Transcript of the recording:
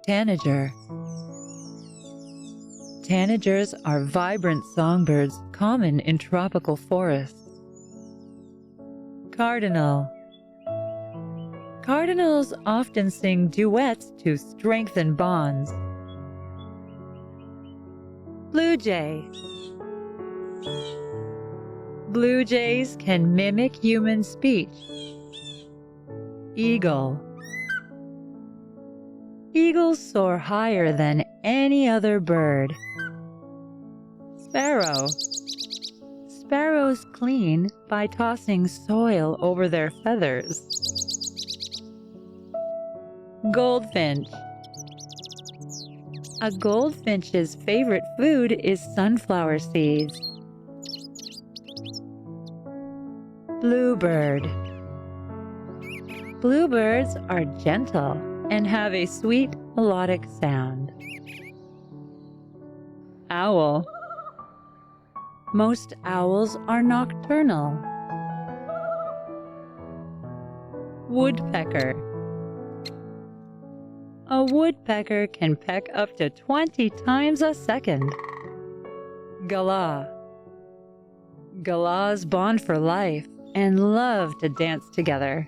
Tanager. Tanagers are vibrant songbirds common in tropical forests. Cardinal. Cardinals often sing duets to strengthen bonds. Blue jay. Blue jays can mimic human speech. Eagle. Eagles soar higher than any other bird. Sparrow. Sparrows clean by tossing soil over their feathers. Goldfinch. A goldfinch's favorite food is sunflower seeds. Bluebird. Bluebirds are gentle and have a sweet melodic sound. Owl. Most owls are nocturnal. Woodpecker. A woodpecker can peck up to 20 times a second. Galah. Galahs bond for life and love to dance together.